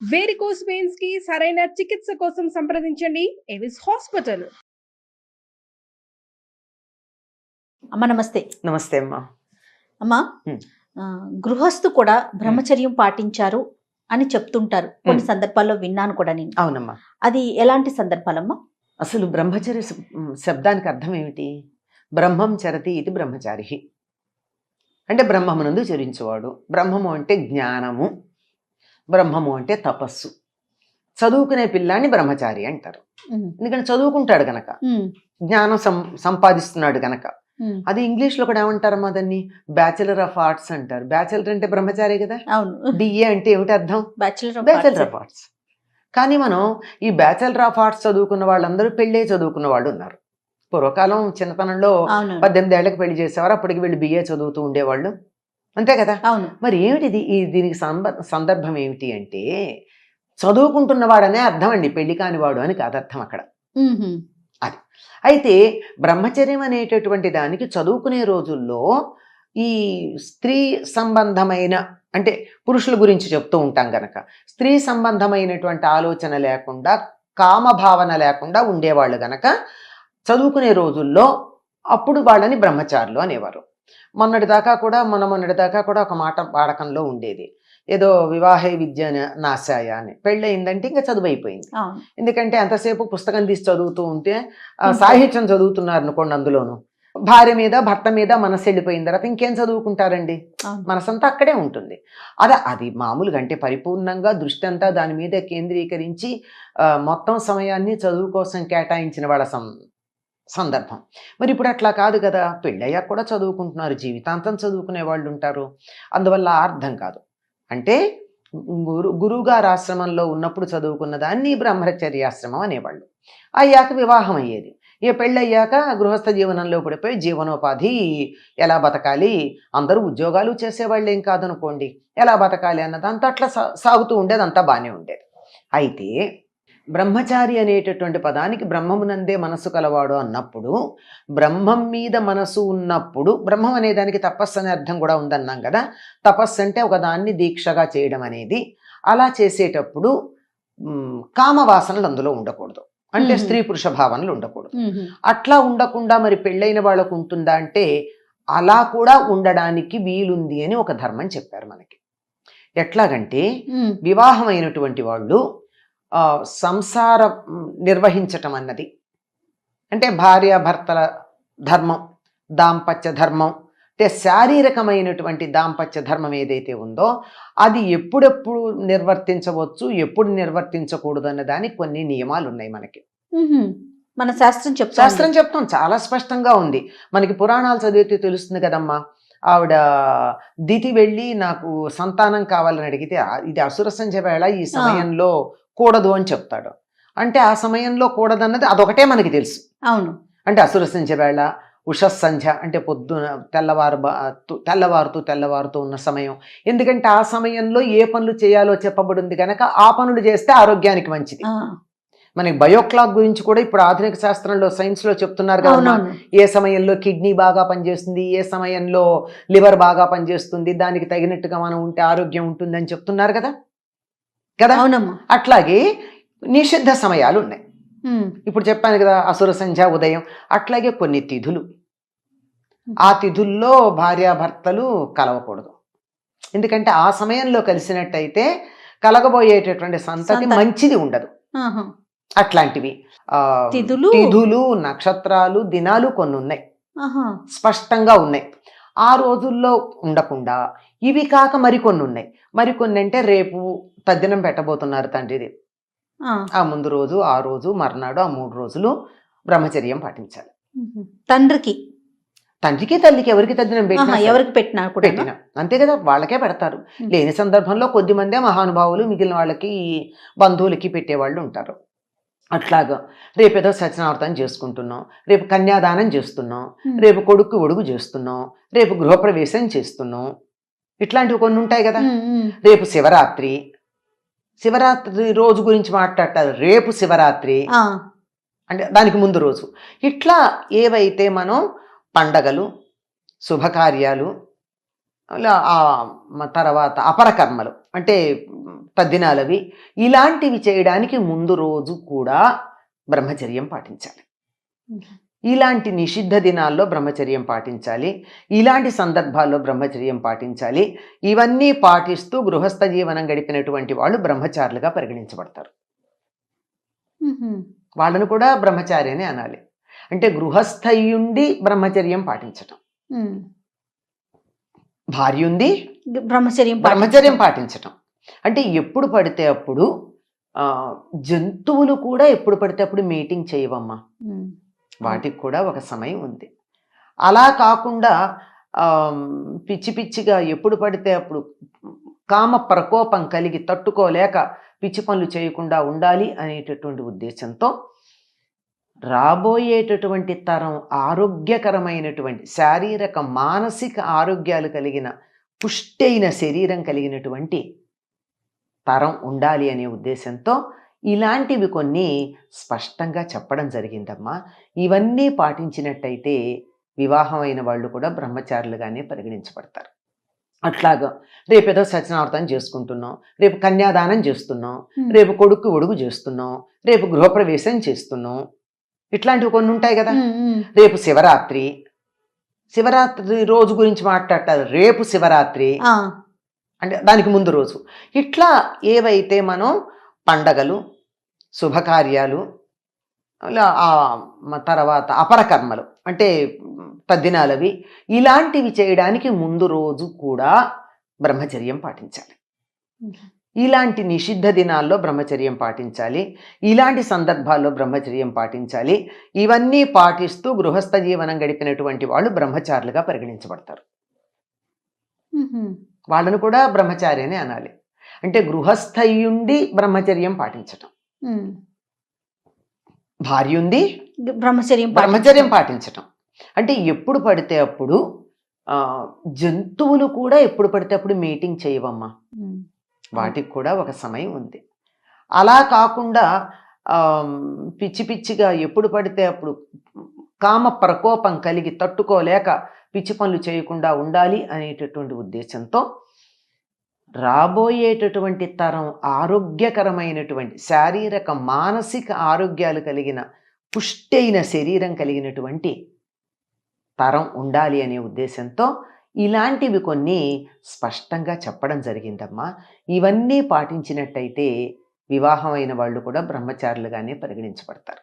Varicose veins కి సరైన చికిత్స కోసం సంప్రదించండి ఎవిస్ హాస్పిటల్. అమ్మ నమస్తే. నమస్తే అమ్మా. అమ్మా, గృహస్థు కూడా బ్రహ్మచర్యం పాటించారు అని చెప్తుంటారు. కొన్ని సందర్భాల్లో విన్నాను కూడా నేను. అవునమ్మా. అది ఎలాంటి సందర్భాలమ్మా? అసలు బ్రహ్మచర్య శబ్దానికి అర్థం ఏమిటి? బ్రహ్మం చరతి ఇది బ్రహ్మచారి అంటే బ్రహ్మమునందు చరించేవాడు. బ్రహ్మము అంటే జ్ఞానము, బ్రహ్మము అంటే తపస్సు. చదువుకునే పిల్లాన్ని బ్రహ్మచారి అంటారు. ఎందుకంటే చదువుకుంటాడు గనక, జ్ఞానం సంపాదిస్తున్నాడు గనక. అది ఇంగ్లీష్లో కూడా ఏమంటారమ్మా, దాన్ని బ్యాచిలర్ ఆఫ్ ఆర్ట్స్ అంటారు. బ్యాచిలర్ అంటే బ్రహ్మచారి కదా. అవును. బిఏ అంటే ఏమిటి అర్థం? Bachelor of arts. కానీ మనం ఈ బ్యాచిలర్ ఆఫ్ ఆర్ట్స్ చదువుకున్న వాళ్ళందరూ పెళ్ళే చదువుకున్న వాళ్ళు ఉన్నారు. పూర్వకాలం చిన్నతనంలో 18 ఏళ్ళకి పెళ్లి చేసేవారు, అప్పటికి వీళ్ళు బిఏ చదువుతూ ఉండేవాళ్ళు, అంతే కదా. మరి ఏమిటిది? దీనికి సందర్భం ఏమిటి అంటే, చదువుకుంటున్నవాడనే అర్థం అండి, పెళ్లి కానివాడు అని కాదు అర్థం అక్కడ. అది అయితే బ్రహ్మచర్యం అనేటటువంటి దానికి చదువుకునే రోజుల్లో ఈ స్త్రీ సంబంధమైన, అంటే పురుషుల గురించి చెప్తూ ఉంటాం గనక, స్త్రీ సంబంధమైనటువంటి ఆలోచన లేకుండా, కామభావన లేకుండా ఉండేవాళ్ళు గనక చదువుకునే రోజుల్లో అప్పుడు వాళ్ళని బ్రహ్మచారులు అనేవారు. మొన్నటిదాకా కూడా ఒక మాట వాడకంలో ఉండేది, ఏదో వివాహే విద్య నాశాయ అని. పెళ్ళయిందంటే ఇంకా చదువు అయిపోయింది. ఎందుకంటే అంతసేపు పుస్తకం తీసి చదువుతూ ఉంటే, సాహిత్యం చదువుతున్నారు అనుకోండి, అందులోను భార్య మీద భర్త మీద మనసు వెళ్ళిపోయిన తర్వాత ఇంకేం చదువుకుంటారండి? మనసంతా అక్కడే ఉంటుంది. అది మామూలుగా అంటే పరిపూర్ణంగా దృష్టి అంతా దాని మీద కేంద్రీకరించి మొత్తం సమయాన్ని చదువు కోసం కేటాయించిన వాళ్ళ సందర్భం. మరి ఇప్పుడు అట్లా కాదు కదా, పెళ్ళయ్యాక కూడా చదువుకుంటున్నారు, జీవితాంతం చదువుకునే వాళ్ళు ఉంటారు. అందువల్ల అర్థం కాదు. అంటే గురువుగారు ఆశ్రమంలో ఉన్నప్పుడు చదువుకున్న దాన్ని బ్రహ్మచర్యాశ్రమం అనేవాళ్ళు. అయ్యాక వివాహం అయ్యేది. ఇక పెళ్ళయ్యాక గృహస్థ జీవనంలో పడిపోయి జీవనోపాధి ఎలా బతకాలి, అందరూ ఉద్యోగాలు చేసేవాళ్ళు ఏం కాదనుకోండి, ఎలా బతకాలి అన్నదంతా అట్లా సాగుతూ ఉండేది, అంతా బాగానే ఉండేది. అయితే బ్రహ్మచారి అనేటటువంటి పదానికి బ్రహ్మమునందే మనసు కలవాడు అన్నప్పుడు, బ్రహ్మం మీద మనసు ఉన్నప్పుడు, బ్రహ్మం అనే దానికి తపస్సు అనే అర్థం కూడా ఉందన్నాం కదా. తపస్సు అంటే ఒకదాన్ని దీక్షగా చేయడం అనేది. అలా చేసేటప్పుడు కామవాసనలు అందులో ఉండకూడదు, అంటే స్త్రీ పురుష భావనలు ఉండకూడదు. అట్లా ఉండకుండా మరి పెళ్ళైన వాళ్ళకు ఉంటుందా అంటే, అలా కూడా ఉండడానికి వీలుంది అని ఒక ధర్మం చెప్పారు మనకి. ఎట్లాగంటే, వివాహమైనటువంటి వాళ్ళు సంసారం నిర్వహించటం అన్నది, అంటే భార్యాభర్తల ధర్మం, దాంపత్య ధర్మం, అంటే శారీరకమైనటువంటి దాంపత్య ధర్మం ఏదైతే ఉందో అది ఎప్పుడెప్పుడు నిర్వర్తించవచ్చు, ఎప్పుడు నిర్వర్తించకూడదు అన్న దానికి కొన్ని నియమాలు ఉన్నాయి మనకి. మన శాస్త్రం చెప్తాం, చాలా స్పష్టంగా ఉంది మనకి. పురాణాలు చదివితే తెలుస్తుంది కదమ్మా. ఆవిడ దితి వెళ్ళి నాకు సంతానం కావాలని అడిగితే, ఇది అసుర సంధ్య వేళ, ఈ సమయంలో కూడదు అని చెప్తాడు. అంటే ఆ సమయంలో కూడదన్నది అదొకటే మనకి తెలుసు. అవును. అంటే అసుర సంధ్య వేళ, ఉషస్సంధ్య అంటే పొద్దున తెల్లవారుతూ ఉన్న సమయం. ఎందుకంటే ఆ సమయంలో ఏ పనులు చేయాలో చెప్పబడింది కనుక ఆ పనులు చేస్తే ఆరోగ్యానికి మంచిది. మనకి బయోక్లాక్ గురించి కూడా ఇప్పుడు ఆధునిక శాస్త్రంలో, సైన్స్లో చెప్తున్నారు కదా, ఏ సమయంలో కిడ్నీ బాగా పనిచేస్తుంది, ఏ సమయంలో లివర్ బాగా పనిచేస్తుంది, దానికి తగినట్టుగా మనం ఉంటే ఆరోగ్యం ఉంటుందని చెప్తున్నారు కదా. అట్లాగే నిషిద్ధ సమయాలు ఉన్నాయి. ఇప్పుడు చెప్పాను కదా, అసుర సంధ్య, ఉదయం. అట్లాగే కొన్ని తిథులు, ఆ తిథుల్లో భార్యాభర్తలు కలవకూడదు. ఎందుకంటే ఆ సమయంలో కలిసినట్టయితే కలగబోయేటటువంటి సంతతి మంచిది ఉండదు. అట్లాంటివి తిథులు, నక్షత్రాలు, దినాలు కొన్ని ఉన్నాయి, స్పష్టంగా ఉన్నాయి. ఆ రోజుల్లో ఉండకుండా ఇవి కాక మరికొన్ని ఉన్నాయి. మరికొన్ని అంటే రేపు తద్దినం పెట్టబోతున్నారు తండ్రిది, ఆ ముందు రోజు, ఆ రోజు, మర్నాడు, ఆ 3 రోజులు బ్రహ్మచర్యం పాటించాలి. తండ్రికి, తల్లికి ఎవరికి తద్దినం పెట్టినా అంతే కదా, వాళ్ళకే పెడతారు. లేని సందర్భంలో కొద్ది మందే మహానుభావులు మిగిలిన వాళ్ళకి, బంధువులకి పెట్టేవాళ్ళు ఉంటారు. అట్లాగా రేపేదో సత్యనారాయణ చేసుకుంటున్నాం, రేపు కన్యాదానం చేస్తున్నాం, రేపు కొడుకు ఒడుగు చేస్తున్నాం, రేపు గృహప్రవేశం చేస్తున్నాం, ఇట్లాంటివి కొన్ని ఉంటాయి కదా. రేపు శివరాత్రి రోజు గురించి మాట్లాడతారు. రేపు శివరాత్రి అంటే దానికి ముందు రోజు. ఇట్లా ఏవైతే మనం పండగలు, శుభకార్యాలు, తర్వాత అపరకర్మలు అంటే తద్దినాలవి ఇలాంటివి చేయడానికి ముందు రోజు కూడా బ్రహ్మచర్యం పాటించాలి. ఇలాంటి నిషిద్ధ దినాల్లో బ్రహ్మచర్యం పాటించాలి. ఇలాంటి సందర్భాల్లో బ్రహ్మచర్యం పాటించాలి. ఇవన్నీ పాటిస్తూ గృహస్థ జీవనం గడిపినటువంటి వాళ్ళు బ్రహ్మచారులుగా పరిగణించబడతారు. వాళ్ళను కూడా బ్రహ్మచారి అని అనాలి. అంటే గృహస్థయుండి బ్రహ్మచర్యం పాటించటం, భార్య ఉంది బ్రహ్మచర్యం పాటించటం. అంటే ఎప్పుడు పడితే అప్పుడు జంతువులు కూడా ఎప్పుడు పడితే అప్పుడు మీటింగ్ చేయవమ్మా, వాటికి కూడా ఒక సమయం ఉంది. అలా కాకుండా పిచ్చి పిచ్చిగా ఎప్పుడు పడితే అప్పుడు కామ ప్రకోపం కలిగి తట్టుకోలేక పిచ్చి పనులు చేయకుండా ఉండాలి అనేటటువంటి ఉద్దేశంతో రాబోయేటటువంటి తరం ఆరోగ్యకరమైనటువంటి శారీరక మానసిక ఆరోగ్యాలు కలిగిన పుష్టైన శరీరం కలిగినటువంటి తరం ఉండాలి అనే ఉద్దేశంతో ఇలాంటివి కొన్ని స్పష్టంగా చెప్పడం జరిగిందమ్మా. ఇవన్నీ పాటించినట్టయితే వివాహమైన వాళ్ళు కూడా బ్రహ్మచారులుగానే పరిగణించబడతారు. అట్లాగా రేపేదో సత్యనావర్తం చేసుకుంటున్నాం, రేపు కన్యాదానం చేస్తున్నాం, రేపు కొడుకు ఒడుగు చేస్తున్నాం, రేపు గృహప్రవేశం చేస్తున్నాం, ఇట్లాంటివి కొన్ని ఉంటాయి కదా. రేపు శివరాత్రి రోజు గురించి మాట్లాడతారు. రేపు శివరాత్రి అంటే దానికి ముందు రోజు. ఇట్లా ఏవైతే మనం పండగలు, శుభకార్యాలు, తర్వాత అపరకర్మలు అంటే తద్దినాలవి ఇలాంటివి చేయడానికి ముందు రోజు కూడా బ్రహ్మచర్యం పాటించాలి. ఇలాంటి నిషిద్ధ దినాల్లో బ్రహ్మచర్యం పాటించాలి. ఇలాంటి సందర్భాల్లో బ్రహ్మచర్యం పాటించాలి. ఇవన్నీ పాటిస్తూ గృహస్థ జీవనం గడిపినటువంటి వాళ్ళు బ్రహ్మచారులుగా పరిగణించబడతారు. వాళ్ళను కూడా బ్రహ్మచారి అని అనాలి. అంటే గృహస్థయుండి బ్రహ్మచర్యం పాటించటం, భార్య ఉంది బ్రహ్మచర్యం పాటించటం. అంటే ఎప్పుడు పడితే అప్పుడు జంతువులు కూడా ఎప్పుడు పడితే అప్పుడు మీటింగ్ చేయవమ్మా, వాటికి కూడా ఒక సమయం ఉంది. అలా కాకుండా పిచ్చి పిచ్చిగా ఎప్పుడు పడితే అప్పుడు కామ ప్రకోపం కలిగి తట్టుకోలేక పిచ్చి పనులు చేయకుండా ఉండాలి అనేటటువంటి ఉద్దేశంతో రాబోయేటటువంటి తరం ఆరోగ్యకరమైనటువంటి శారీరక మానసిక ఆరోగ్యాలు కలిగిన పుష్టైన శరీరం కలిగినటువంటి తరం ఉండాలి అనే ఉద్దేశంతో ఇలాంటివి కొన్ని స్పష్టంగా చెప్పడం జరిగిందమ్మా. ఇవన్నీ పాటించినట్టయితే వివాహమైన వాళ్ళు కూడా బ్రహ్మచారులుగానే పరిగణించబడతారు.